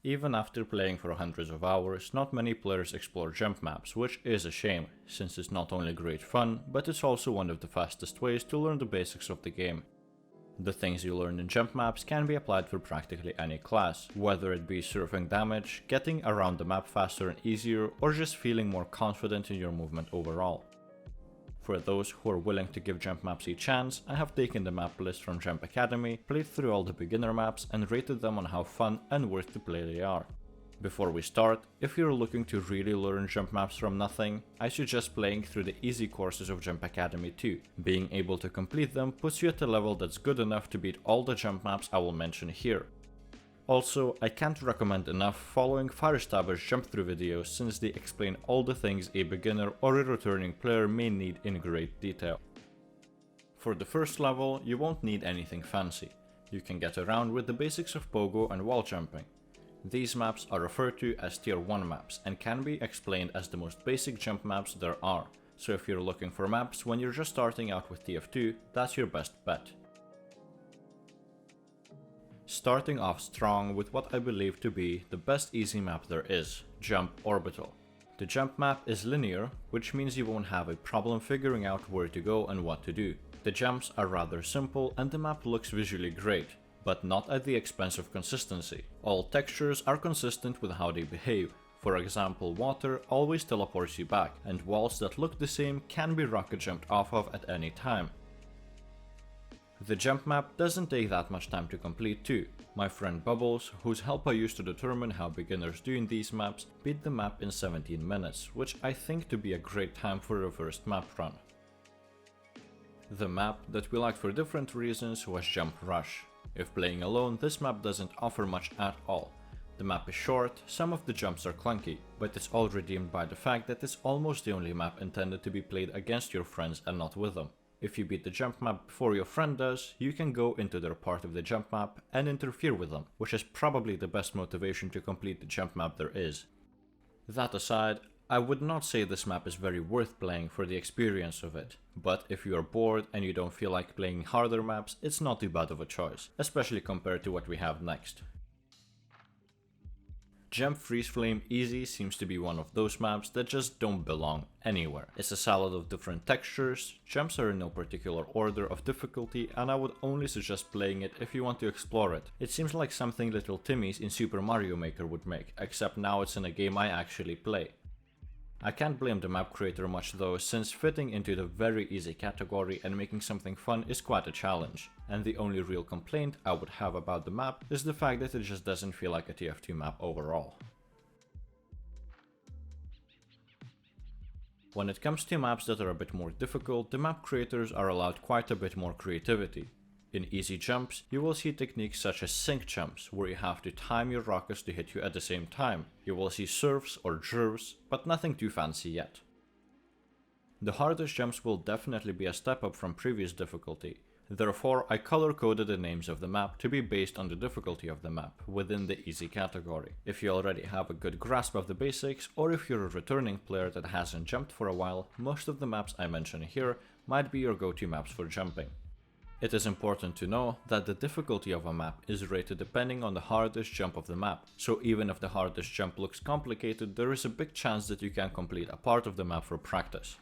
Even after playing for hundreds of hours, not many players explore jump maps, which is a shame, since it's not only great fun, but it's also one of the fastest ways to learn the basics of the game. The things you learn in jump maps can be applied for practically any class, whether it be surfing damage, getting around the map faster and easier, or just feeling more confident in your movement overall. For those who are willing to give jump maps a chance, I have taken the map list from Jump Academy, played through all the beginner maps, and rated them on how fun and worth to play they are. Before we start, if you're looking to really learn jump maps from nothing, I suggest playing through the easy courses of Jump Academy too. Being able to complete them puts you at a level that's good enough to beat all the jump maps I will mention here. Also, I can't recommend enough following Firestabber's jump through videos since they explain all the things a beginner or a returning player may need in great detail. For the first level, you won't need anything fancy. You can get around with the basics of pogo and wall jumping. These maps are referred to as Tier 1 maps and can be explained as the most basic jump maps there are, so if you're looking for maps when you're just starting out with TF2, that's your best bet. Starting off strong with what I believe to be the best easy map there is, Jump Orbital. The jump map is linear, which means you won't have a problem figuring out where to go and what to do. The jumps are rather simple and the map looks visually great, but not at the expense of consistency. All textures are consistent with how they behave. For example, water always teleports you back, and walls that look the same can be rocket jumped off of at any time. The jump map doesn't take that much time to complete too. My friend Bubbles, whose help I used to determine how beginners do in these maps, beat the map in 17 minutes, which I think to be a great time for a first map run. The map that we liked for different reasons was Jump Rush. If playing alone, this map doesn't offer much at all. The map is short, some of the jumps are clunky, but it's all redeemed by the fact that it's almost the only map intended to be played against your friends and not with them. If you beat the jump map before your friend does, you can go into their part of the jump map and interfere with them, which is probably the best motivation to complete the jump map there is. That aside, I would not say this map is very worth playing for the experience of it, but if you are bored and you don't feel like playing harder maps, it's not too bad of a choice, especially compared to what we have next. Jump Freeze Flame Easy seems to be one of those maps that just don't belong anywhere. It's a salad of different textures, jumps are in no particular order of difficulty, and I would only suggest playing it if you want to explore it. It seems like something little Timmys in Super Mario Maker would make, except now it's in a game I actually play. I can't blame the map creator much though, since fitting into the very easy category and making something fun is quite a challenge, and the only real complaint I would have about the map is the fact that it just doesn't feel like a TF2 map overall. When it comes to maps that are a bit more difficult, the map creators are allowed quite a bit more creativity. In easy jumps, you will see techniques such as sync jumps, where you have to time your rockets to hit you at the same time. You will see surfs or jerves, but nothing too fancy yet. The hardest jumps will definitely be a step up from previous difficulty. Therefore, I color-coded the names of the map to be based on the difficulty of the map within the easy category. If you already have a good grasp of the basics, or if you're a returning player that hasn't jumped for a while, most of the maps I mention here might be your go-to maps for jumping. It is important to know that the difficulty of a map is rated depending on the hardest jump of the map, so even if the hardest jump looks complicated, there is a big chance that you can complete a part of the map for practice.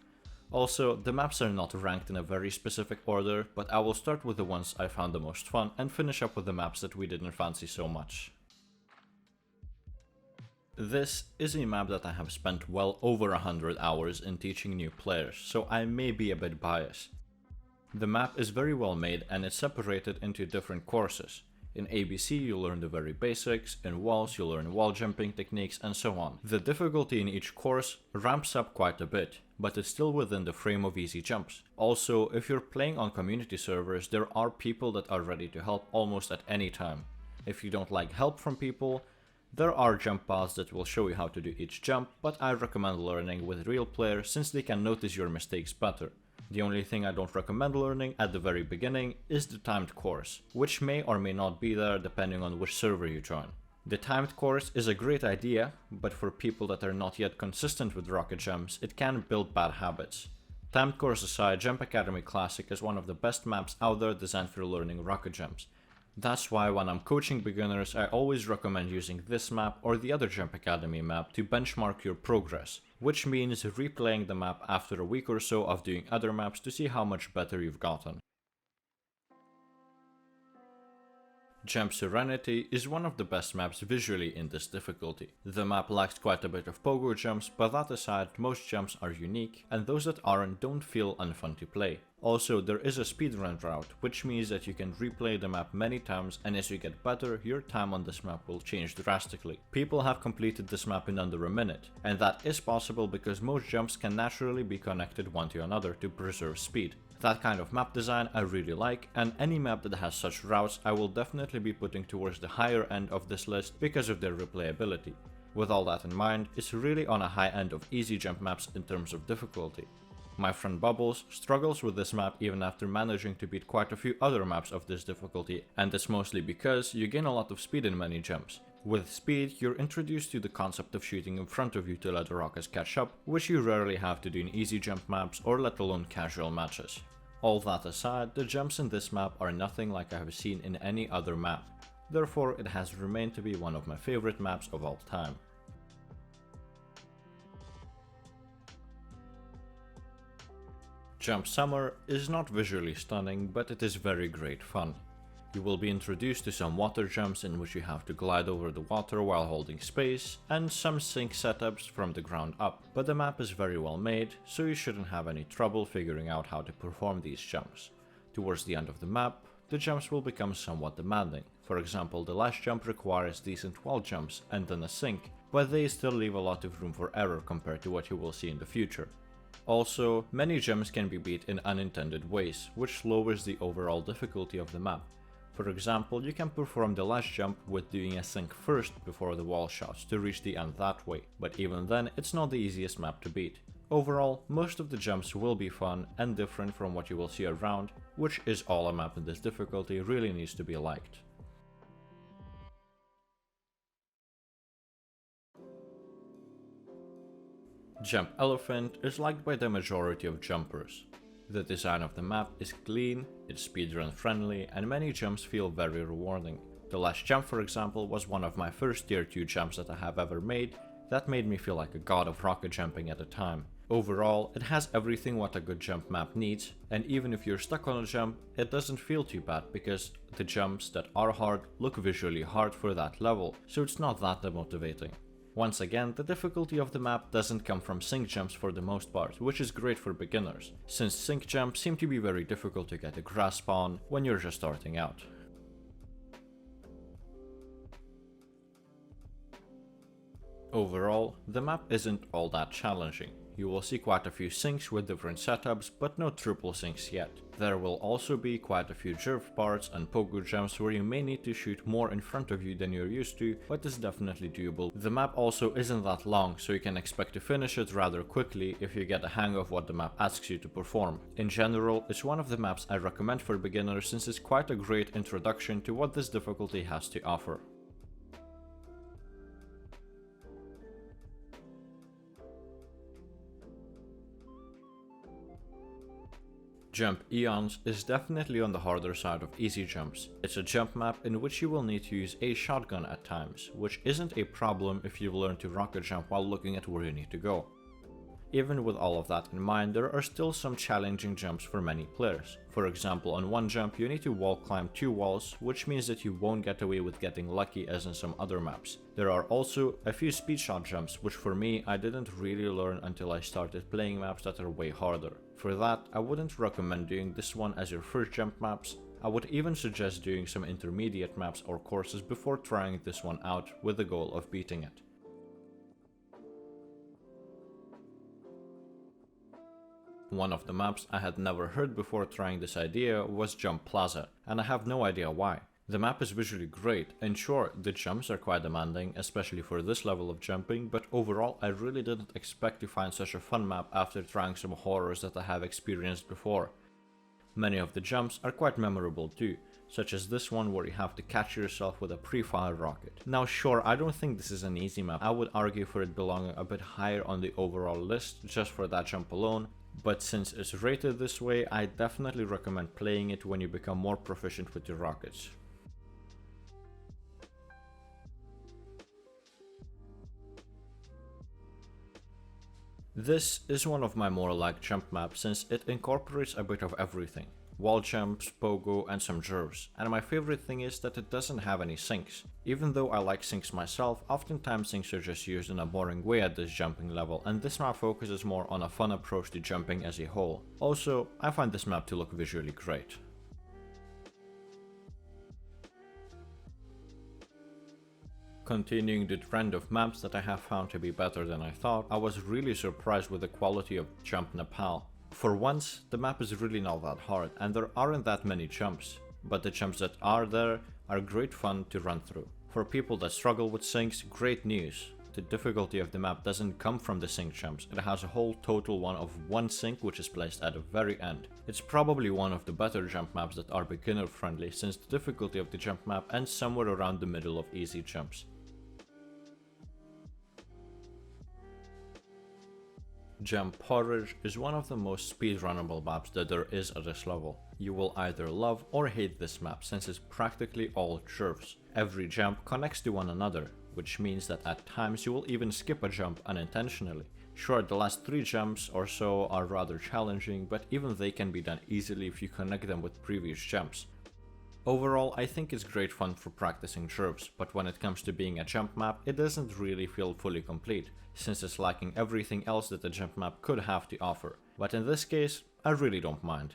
Also, the maps are not ranked in a very specific order, but I will start with the ones I found the most fun and finish up with the maps that we didn't fancy so much. This is a map that I have spent well over 100 hours in teaching new players, so I may be a bit biased. The map is very well made and it's separated into different courses. In ABC you learn the very basics, in walls you learn wall jumping techniques and so on. The difficulty in each course ramps up quite a bit, but it's still within the frame of easy jumps. Also, if you're playing on community servers, there are people that are ready to help almost at any time. If you don't like help from people, there are jump paths that will show you how to do each jump, but I recommend learning with real players since they can notice your mistakes better. The only thing I don't recommend learning at the very beginning is the timed course, which may or may not be there depending on which server you join. The timed course is a great idea, but for people that are not yet consistent with rocket jumps, it can build bad habits. Timed course aside, Jump Academy Classic is one of the best maps out there designed for learning rocket jumps. That's why when I'm coaching beginners, I always recommend using this map or the other Jump Academy map to benchmark your progress, which means replaying the map after a week or so of doing other maps to see how much better you've gotten. Jump Serenity is one of the best maps visually in this difficulty. The map lacks quite a bit of pogo jumps, but that aside, most jumps are unique, and those that aren't don't feel unfun to play. Also, there is a speedrun route, which means that you can replay the map many times, and as you get better, your time on this map will change drastically. People have completed this map in under a minute, and that is possible because most jumps can naturally be connected one to another to preserve speed. That kind of map design I really like, and any map that has such routes I will definitely be putting towards the higher end of this list because of their replayability. With all that in mind, it's really on a high end of easy jump maps in terms of difficulty. My friend Bubbles struggles with this map even after managing to beat quite a few other maps of this difficulty, and it's mostly because you gain a lot of speed in many jumps. With speed, you're introduced to the concept of shooting in front of you to let the rockets catch up, which you rarely have to do in easy jump maps or let alone casual matches. All that aside, the jumps in this map are nothing like I have seen in any other map, therefore it has remained to be one of my favorite maps of all time. Jump Summer is not visually stunning, but it is very great fun. You will be introduced to some water jumps in which you have to glide over the water while holding space, and some sink setups from the ground up, but the map is very well made, so you shouldn't have any trouble figuring out how to perform these jumps. Towards the end of the map, the jumps will become somewhat demanding. For example, the last jump requires decent wall jumps and then a sink, but they still leave a lot of room for error compared to what you will see in the future. Also, many jumps can be beat in unintended ways, which lowers the overall difficulty of the map. For example, you can perform the last jump with doing a sink first before the wall shots to reach the end that way, but even then it's not the easiest map to beat. Overall, most of the jumps will be fun and different from what you will see around, which is all a map in this difficulty really needs to be liked. Jump Elephant is liked by the majority of jumpers. The design of the map is clean, it's speedrun friendly, and many jumps feel very rewarding. The last jump, for example, was one of my first tier 2 jumps that I have ever made that made me feel like a god of rocket jumping at the time. Overall, it has everything what a good jump map needs, and even if you're stuck on a jump, it doesn't feel too bad because the jumps that are hard look visually hard for that level, so it's not that demotivating. Once again, the difficulty of the map doesn't come from sink jumps for the most part, which is great for beginners, since sink jumps seem to be very difficult to get a grasp on when you're just starting out. Overall, the map isn't all that challenging. You will see quite a few sinks with different setups, but no triple sinks yet. There will also be quite a few jerv parts and pogo jumps where you may need to shoot more in front of you than you're used to, but it's definitely doable. The map also isn't that long, so you can expect to finish it rather quickly if you get a hang of what the map asks you to perform. In general, it's one of the maps I recommend for beginners since it's quite a great introduction to what this difficulty has to offer. Jump Eons is definitely on the harder side of easy jumps. It's a jump map in which you will need to use a shotgun at times, which isn't a problem if you've learned to rocket jump while looking at where you need to go. Even with all of that in mind, there are still some challenging jumps for many players. For example, on one jump you need to wall climb 2 walls, which means that you won't get away with getting lucky as in some other maps. There are also a few speed shot jumps, which for me I didn't really learn until I started playing maps that are way harder. For that, I wouldn't recommend doing this one as your first jump maps. I would even suggest doing some intermediate maps or courses before trying this one out with the goal of beating it. One of the maps I had never heard before trying this idea was Jump Plaza, and I have no idea why. The map is visually great, and sure, the jumps are quite demanding, especially for this level of jumping, but overall I really didn't expect to find such a fun map after trying some horrors that I have experienced before. Many of the jumps are quite memorable too, such as this one where you have to catch yourself with a pre-fired rocket. Now sure, I don't think this is an easy map. I would argue for it belonging a bit higher on the overall list just for that jump alone, but since it's rated this way, I definitely recommend playing it when you become more proficient with your rockets. This is one of my more liked jump maps since it incorporates a bit of everything. Wall jumps, pogo, and some jervs, and my favorite thing is that it doesn't have any sinks. Even though I like sinks myself, oftentimes sinks are just used in a boring way at this jumping level, and this map focuses more on a fun approach to jumping as a whole. Also, I find this map to look visually great. Continuing the trend of maps that I have found to be better than I thought, I was really surprised with the quality of Jump Nepal. For once, the map is really not that hard and there aren't that many jumps, but the jumps that are there are great fun to run through. For people that struggle with sinks, great news. The difficulty of the map doesn't come from the sink jumps, it has a whole total one of one sink which is placed at the very end. It's probably one of the better jump maps that are beginner friendly since the difficulty of the jump map ends somewhere around the middle of easy jumps. Jump Porridge is one of the most speedrunnable maps that there is at this level. You will either love or hate this map since it's practically all jervs. Every jump connects to one another, which means that at times you will even skip a jump unintentionally. Sure, the last 3 jumps or so are rather challenging, but even they can be done easily if you connect them with previous jumps. Overall, I think it's great fun for practicing jervs, but when it comes to being a jump map, it doesn't really feel fully complete, since it's lacking everything else that a jump map could have to offer. But in this case, I really don't mind.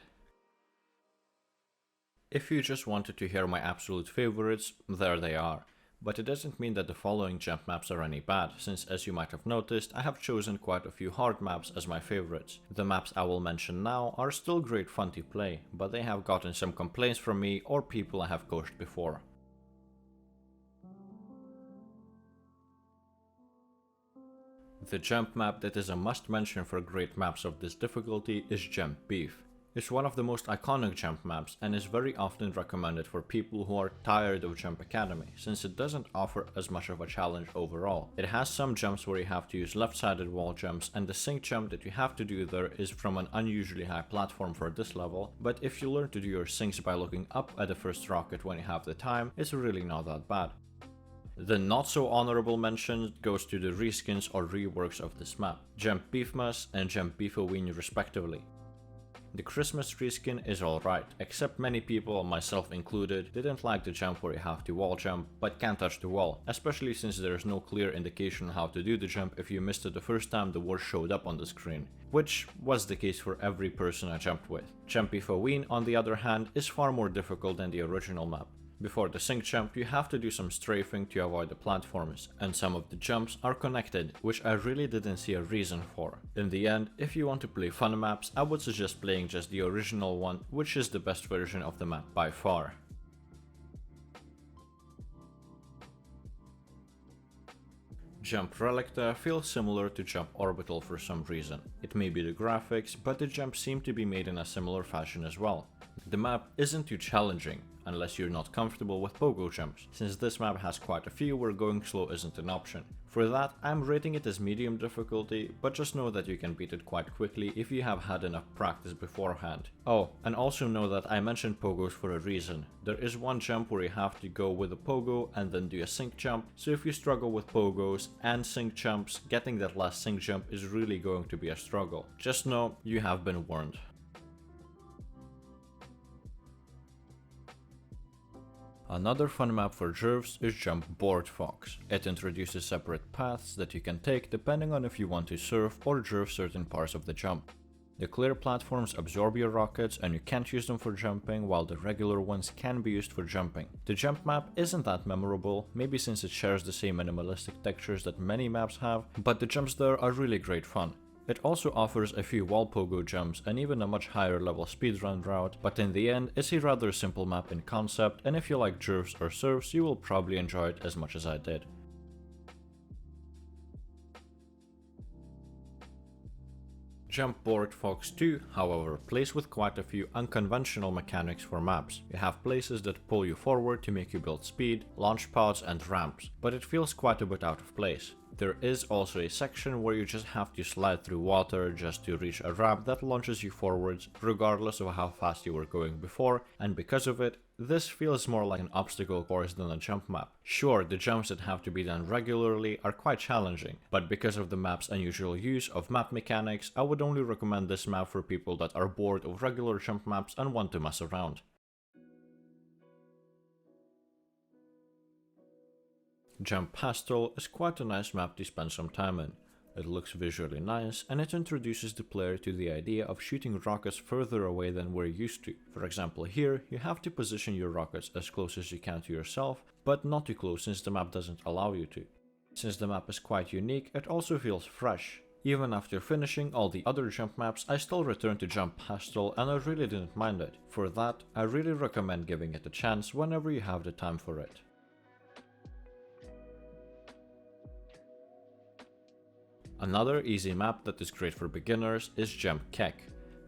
If you just wanted to hear my absolute favorites, there they are. But it doesn't mean that the following jump maps are any bad, since as you might have noticed, I have chosen quite a few hard maps as my favorites. The maps I will mention now are still great fun to play, but they have gotten some complaints from me or people I have coached before. The jump map that is a must mention for great maps of this difficulty is Jump Beef. It's one of the most iconic jump maps and is very often recommended for people who are tired of Jump Academy, since it doesn't offer as much of a challenge overall. It has some jumps where you have to use left-sided wall jumps, and the sink jump that you have to do there is from an unusually high platform for this level, but if you learn to do your sinks by looking up at the first rocket when you have the time, it's really not that bad. The not so honorable mention goes to the reskins or reworks of this map, Jump Beefmas and Jump Beefoween respectively. The Christmas reskin is alright, except many people, myself included, didn't like the jump where you have to wall jump but can't touch the wall, especially since there is no clear indication how to do the jump if you missed it the first time the word showed up on the screen, which was the case for every person I jumped with. Jump Beefoween, on the other hand, is far more difficult than the original map. Before the sink jump, you have to do some strafing to avoid the platforms, and some of the jumps are connected, which I really didn't see a reason for. In the end, if you want to play fun maps, I would suggest playing just the original one, which is the best version of the map by far. Jump Relicta feels similar to Jump Orbital for some reason. It may be the graphics, but the jumps seem to be made in a similar fashion as well. The map isn't too challenging, unless you're not comfortable with pogo jumps, since this map has quite a few where going slow isn't an option. For that, I'm rating it as medium difficulty, but just know that you can beat it quite quickly if you have had enough practice beforehand. Oh, and also know that I mentioned pogos for a reason. There is one jump where you have to go with a pogo and then do a sink jump, so if you struggle with pogos and sink jumps, getting that last sink jump is really going to be a struggle. Just know you have been warned. Another fun map for jervs is Jump Board Fox. It introduces separate paths that you can take depending on if you want to surf or jerv certain parts of the jump. The clear platforms absorb your rockets and you can't use them for jumping, while the regular ones can be used for jumping. The jump map isn't that memorable, maybe since it shares the same minimalistic textures that many maps have, but the jumps there are really great fun. It also offers a few wall pogo jumps and even a much higher level speedrun route, but in the end it's a rather simple map in concept, and if you like jervs or surfs you will probably enjoy it as much as I did. Jump Board Fox 2, however, plays with quite a few unconventional mechanics for maps. You have places that pull you forward to make you build speed, launch pods and ramps, but it feels quite a bit out of place. There is also a section where you just have to slide through water just to reach a ramp that launches you forwards regardless of how fast you were going before, and because of it, This feels more like an obstacle course than a jump map. Sure, the jumps that have to be done regularly are quite challenging, but because of the map's unusual use of map mechanics, I would only recommend this map for people that are bored of regular jump maps and want to mess around. Jump Pastel is quite a nice map to spend some time in. It looks visually nice, and it introduces the player to the idea of shooting rockets further away than we're used to. For example, here, you have to position your rockets as close as you can to yourself, but not too close since the map doesn't allow you to. Since the map is quite unique, it also feels fresh. Even after finishing all the other jump maps, I still return to Jump Pastel and I really didn't mind it. For that, I really recommend giving it a chance whenever you have the time for it. Another easy map that is great for beginners is Jump Keck.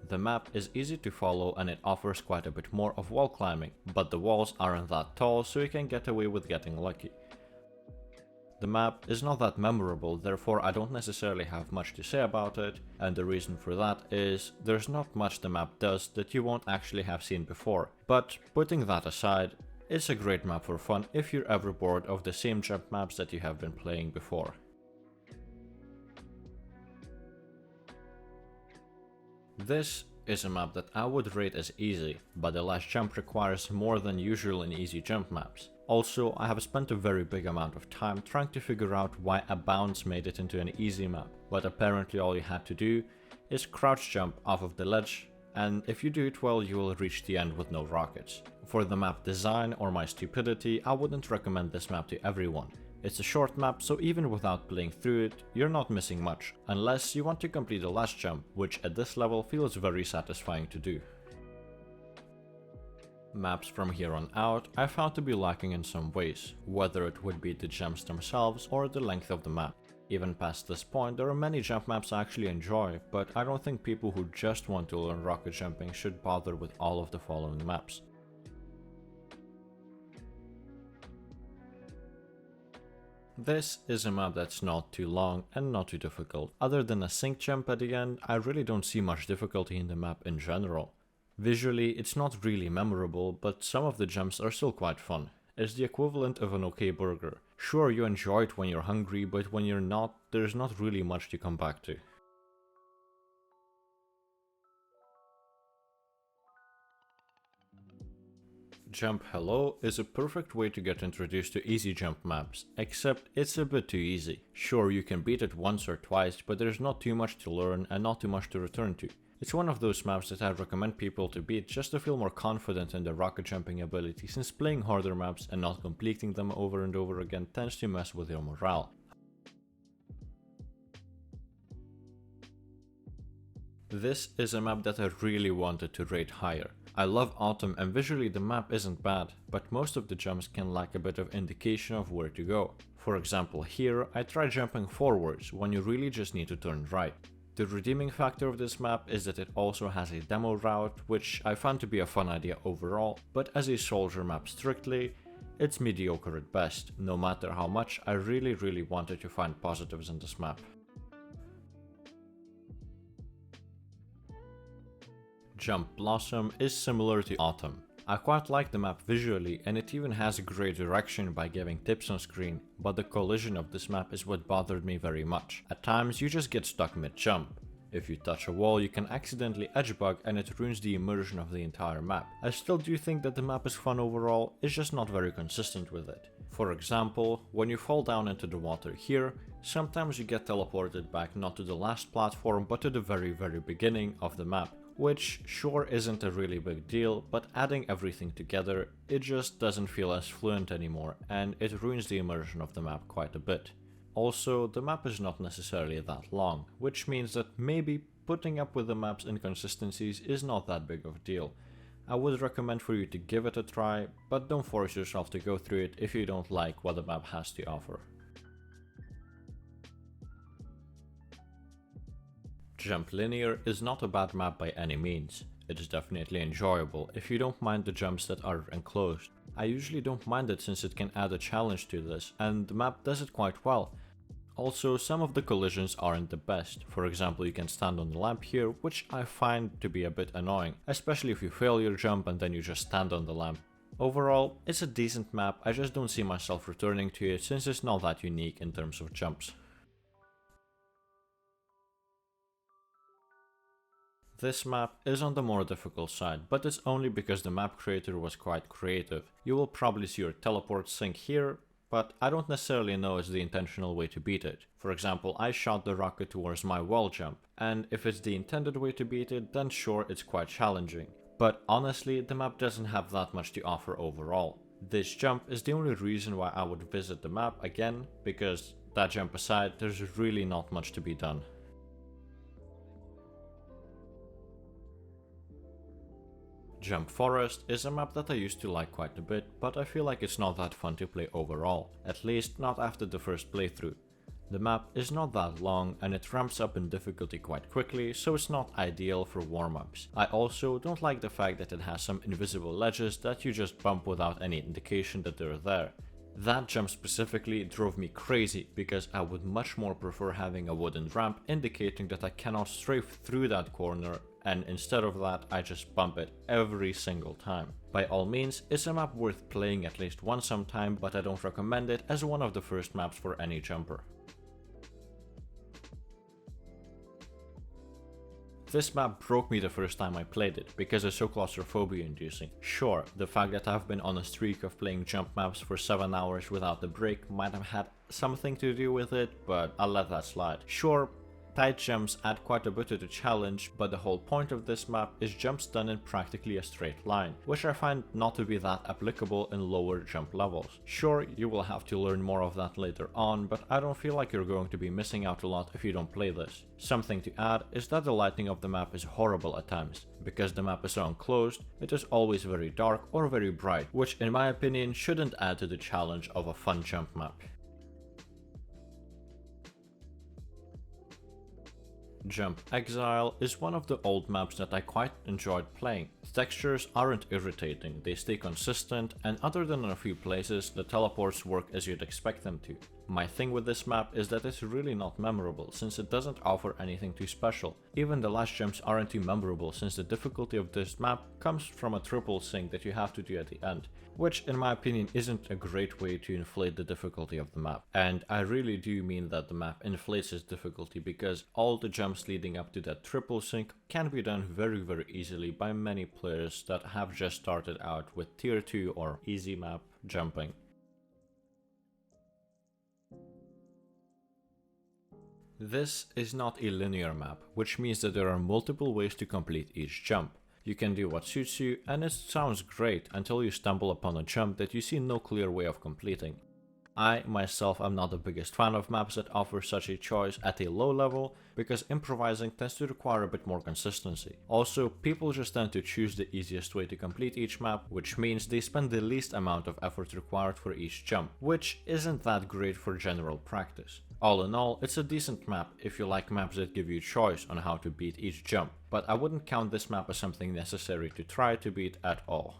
The map is easy to follow and it offers quite a bit more of wall climbing, but the walls aren't that tall so you can get away with getting lucky. The map is not that memorable, therefore I don't necessarily have much to say about it, and the reason for that is there's not much the map does that you won't actually have seen before. But putting that aside, it's a great map for fun if you're ever bored of the same jump maps that you have been playing before. This is a map that I would rate as easy, but the last jump requires more than usual in easy jump maps. Also, I have spent a very big amount of time trying to figure out why a bounce made it into an easy map, but apparently all you had to do is crouch jump off of the ledge, and if you do it well you will reach the end with no rockets. For the map design or my stupidity, I wouldn't recommend this map to everyone. It's a short map, so even without playing through it, you're not missing much, unless you want to complete the last jump, which at this level feels very satisfying to do. Maps from here on out I found to be lacking in some ways, whether it would be the jumps themselves or the length of the map. Even past this point, there are many jump maps I actually enjoy, but I don't think people who just want to learn rocket jumping should bother with all of the following maps. This is a map that's not too long and not too difficult. Other than a sync jump at the end, I really don't see much difficulty in the map in general. Visually, it's not really memorable, but some of the jumps are still quite fun. It's the equivalent of an okay burger. Sure, you enjoy it when you're hungry, but when you're not, there's not really much to come back to. Jump Hello is a perfect way to get introduced to easy jump maps, except it's a bit too easy. Sure, you can beat it once or twice, but there's not too much to learn and not too much to return to. It's one of those maps that I recommend people to beat just to feel more confident in their rocket jumping ability, since playing harder maps and not completing them over and over again tends to mess with your morale. This is a map that I really wanted to rate higher. I love Autumn and visually the map isn't bad, but most of the jumps can lack a bit of indication of where to go. For example, here I tried jumping forwards when you really just need to turn right. The redeeming factor of this map is that it also has a demo route, which I found to be a fun idea overall, but as a soldier map strictly, it's mediocre at best, no matter how much I really wanted to find positives in this map. Jump Blossom is similar to Autumn. I quite like the map visually and it even has a great direction by giving tips on screen, but the collision of this map is what bothered me very much. At times you just get stuck mid-jump. If you touch a wall you can accidentally edge bug and it ruins the immersion of the entire map. I still do think that the map is fun overall, it's just not very consistent with it. For example, when you fall down into the water here, sometimes you get teleported back not to the last platform but to the very beginning of the map. Which sure isn't a really big deal, but adding everything together, it just doesn't feel as fluent anymore and it ruins the immersion of the map quite a bit. Also, the map is not necessarily that long, which means that maybe putting up with the map's inconsistencies is not that big of a deal. I would recommend for you to give it a try, but don't force yourself to go through it if you don't like what the map has to offer. Jump Linear is not a bad map by any means. It is definitely enjoyable if you don't mind the jumps that are enclosed. I usually don't mind it since it can add a challenge to this, and the map does it quite well. Also, some of the collisions aren't the best. For example, you can stand on the lamp here, which I find to be a bit annoying, especially if you fail your jump and then you just stand on the lamp. Overall, it's a decent map, I just don't see myself returning to it since it's not that unique in terms of jumps. This map is on the more difficult side, but it's only because the map creator was quite creative. You will probably see your teleport sink here, but I don't necessarily know it's the intentional way to beat it. For example, I shot the rocket towards my wall jump, and if it's the intended way to beat it, then sure, it's quite challenging. But honestly, the map doesn't have that much to offer overall. This jump is the only reason why I would visit the map again, because that jump aside, there's really not much to be done. Jump Forest is a map that I used to like quite a bit, but I feel like it's not that fun to play overall, at least not after the first playthrough. The map is not that long and it ramps up in difficulty quite quickly, so it's not ideal for warm-ups. I also don't like the fact that it has some invisible ledges that you just bump without any indication that they're there. That jump specifically drove me crazy because I would much more prefer having a wooden ramp indicating that I cannot strafe through that corner, and instead of that I just bump it every single time. By all means, it's a map worth playing at least once sometime, but I don't recommend it as one of the first maps for any jumper. This map broke me the first time I played it, because it's so claustrophobia inducing. Sure, the fact that I've been on a streak of playing jump maps for 7 hours without a break might have had something to do with it, but I'll let that slide. Sure, tight jumps add quite a bit to the challenge, but the whole point of this map is jumps done in practically a straight line, which I find not to be that applicable in lower jump levels. Sure, you will have to learn more of that later on, but I don't feel like you're going to be missing out a lot if you don't play this. Something to add is that the lighting of the map is horrible at times. Because the map is so enclosed, it is always very dark or very bright, which in my opinion shouldn't add to the challenge of a fun jump map. Jump Exile is one of the old maps that I quite enjoyed playing. The textures aren't irritating, they stay consistent, and other than in a few places, the teleports work as you'd expect them to. My thing with this map is that it's really not memorable, since it doesn't offer anything too special. Even the last jumps aren't too memorable, since the difficulty of this map comes from a triple sink that you have to do at the end, which in my opinion isn't a great way to inflate the difficulty of the map. And I really do mean that the map inflates its difficulty, because all the jumps leading up to that triple sink can be done very easily by many players that have just started out with tier 2 or easy map jumping. This is not a linear map, which means that there are multiple ways to complete each jump. You can do what suits you, and it sounds great until you stumble upon a jump that you see no clear way of completing. I myself am not the biggest fan of maps that offer such a choice at a low level, because improvising tends to require a bit more consistency. Also, people just tend to choose the easiest way to complete each map, which means they spend the least amount of effort required for each jump, which isn't that great for general practice. All in all, it's a decent map if you like maps that give you choice on how to beat each jump, but I wouldn't count this map as something necessary to try to beat at all.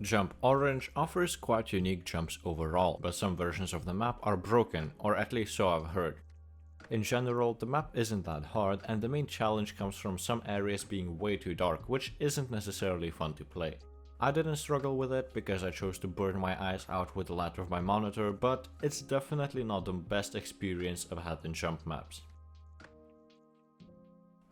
Jump Orange offers quite unique jumps overall, but some versions of the map are broken, or at least so I've heard. In general, the map isn't that hard, and the main challenge comes from some areas being way too dark, which isn't necessarily fun to play. I didn't struggle with it because I chose to burn my eyes out with the light of my monitor, but it's definitely not the best experience I've had in jump maps.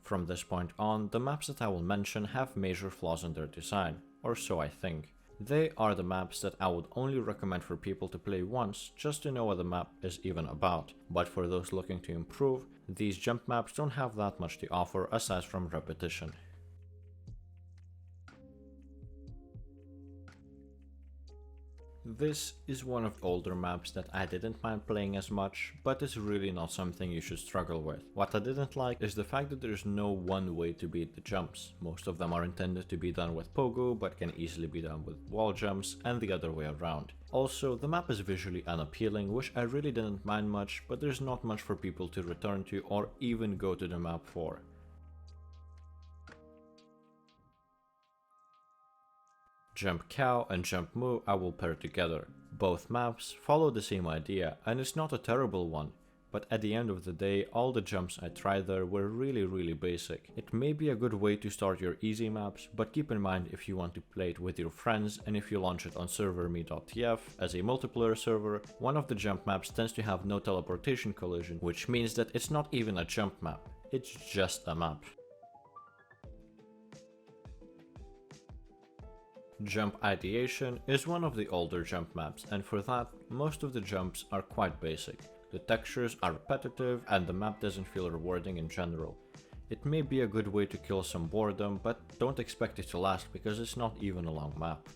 From this point on, the maps that I will mention have major flaws in their design, or so I think. They are the maps that I would only recommend for people to play once just to know what the map is even about, but for those looking to improve, these jump maps don't have that much to offer aside from repetition. This is one of the older maps that I didn't mind playing as much, but it's really not something you should struggle with. What I didn't like is the fact that there's no one way to beat the jumps. Most of them are intended to be done with pogo, but can easily be done with wall jumps, and the other way around. Also, the map is visually unappealing, which I really didn't mind much, but there's not much for people to return to or even go to the map for. Jump Cow and Jump Moo I will pair together. Both maps follow the same idea, and it's not a terrible one. but at the end of the day, all the jumps I tried there were really basic. It may be a good way to start your easy maps, but keep in mind if you want to play it with your friends and if you launch it on server.me.tf as a multiplayer server, one of the jump maps tends to have no teleportation collision, which means that it's not even a jump map, it's just a map. Jump Ideation is one of the older jump maps, and for that, most of the jumps are quite basic. The textures are repetitive and the map doesn't feel rewarding in general. It may be a good way to kill some boredom, but don't expect it to last because it's not even a long map.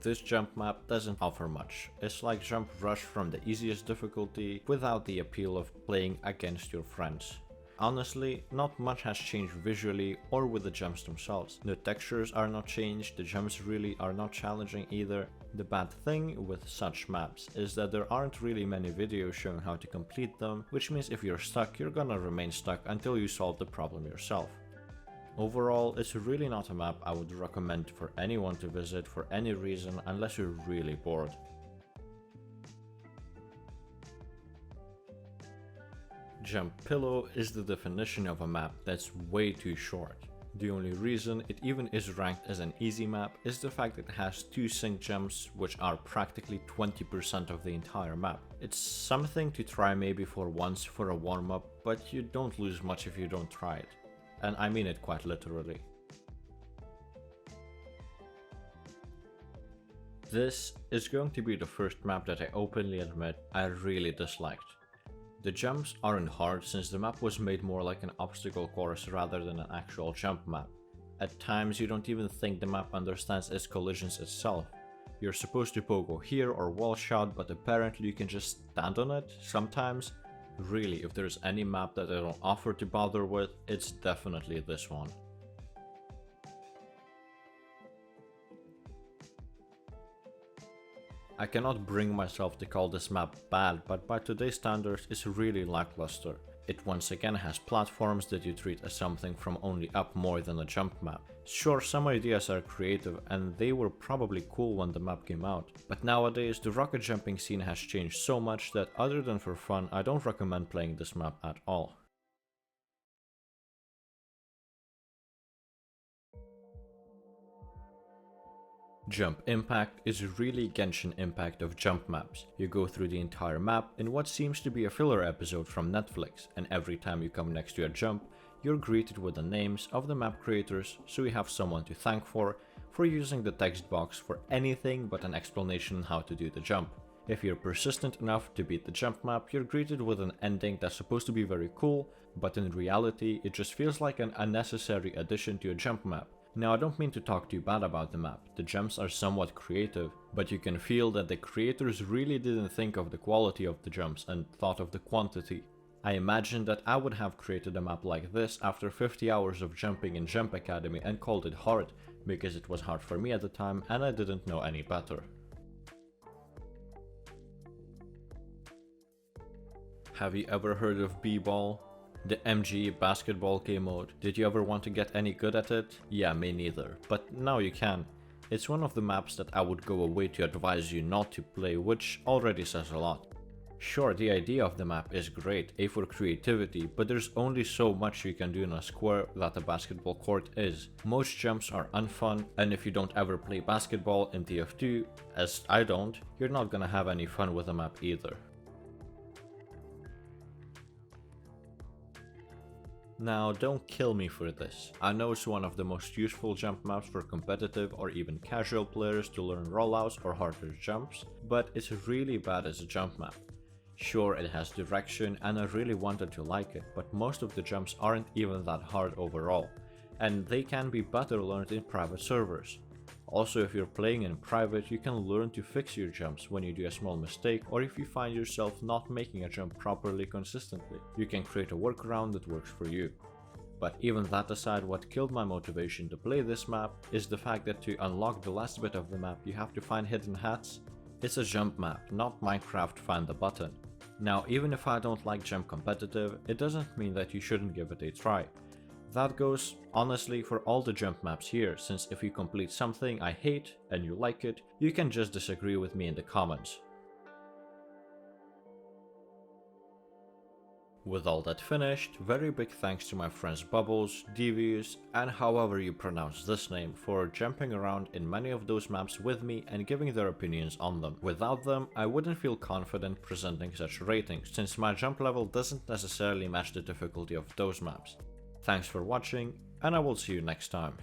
This jump map doesn't offer much. It's like Jump Rush from the easiest difficulty without the appeal of playing against your friends. Honestly, not much has changed visually or with the jumps themselves. The textures are not changed, the jumps really are not challenging either. The bad thing with such maps is that there aren't really many videos showing how to complete them, which means if you're stuck, you're gonna remain stuck until you solve the problem yourself. Overall, it's really not a map I would recommend for anyone to visit for any reason unless you're really bored. Jump Pillow is the definition of a map that's way too short. The only reason it even is ranked as an easy map is the fact that it has 2 sync jumps, which are practically 20% of the entire map. It's something to try maybe for once for a warm-up, but you don't lose much if you don't try it. And I mean it quite literally. This is going to be the first map that I openly admit I really disliked. The jumps aren't hard since the map was made more like an obstacle course rather than an actual jump map. At times you don't even think the map understands its collisions itself. You're supposed to pogo here or wall shot, but apparently you can just stand on it sometimes. Really, if there's any map that I don't offer to bother with, it's definitely this one. I cannot bring myself to call this map bad, but by today's standards it's really lackluster. It once again has platforms that you treat as something from only up more than a jump map. Sure, some ideas are creative and they were probably cool when the map came out, but nowadays the rocket jumping scene has changed so much that other than for fun, I don't recommend playing this map at all. Jump Impact is really Genshin Impact of jump maps. You go through the entire map in what seems to be a filler episode from Netflix, and every time you come next to a jump, you're greeted with the names of the map creators, so you have someone to thank for using the text box for anything but an explanation on how to do the jump. If you're persistent enough to beat the jump map, you're greeted with an ending that's supposed to be very cool, but in reality it just feels like an unnecessary addition to a jump map. Now, I don't mean to talk too bad about the map, the jumps are somewhat creative, but you can feel that the creators really didn't think of the quality of the jumps and thought of the quantity. I imagine that I would have created a map like this after 50 hours of jumping in Jump Academy and called it hard, because it was hard for me at the time and I didn't know any better. Have you ever heard of B-Ball? The MG basketball game mode. Did you ever want to get any good at it? Yeah, me neither. But now you can. It's one of the maps that I would go away to advise you not to play, which already says a lot. Sure, the idea of the map is great, A for creativity, but there's only so much you can do in a square that a basketball court is. Most jumps are unfun, and if you don't ever play basketball in TF2, as I don't, you're not gonna have any fun with the map either. Now, don't kill me for this. I know it's one of the most useful jump maps for competitive or even casual players to learn rollouts or harder jumps, but it's really bad as a jump map. Sure, it has direction and I really wanted to like it, but most of the jumps aren't even that hard overall, and they can be better learned in private servers. Also, if you're playing in private, you can learn to fix your jumps when you do a small mistake or if you find yourself not making a jump properly consistently. You can create a workaround that works for you. But even that aside, what killed my motivation to play this map is the fact that to unlock the last bit of the map you have to find hidden hats. It's a jump map, not Minecraft Find the Button. Now, even if I don't like jump competitive, it doesn't mean that you shouldn't give it a try. That goes, honestly, for all the jump maps here, since if you complete something I hate and you like it, you can just disagree with me in the comments. With all that finished, very big thanks to my friends Bubbles, Devious, and however you pronounce this name for jumping around in many of those maps with me and giving their opinions on them. Without them, I wouldn't feel confident presenting such ratings, since my jump level doesn't necessarily match the difficulty of those maps. Thanks for watching, and I will see you next time.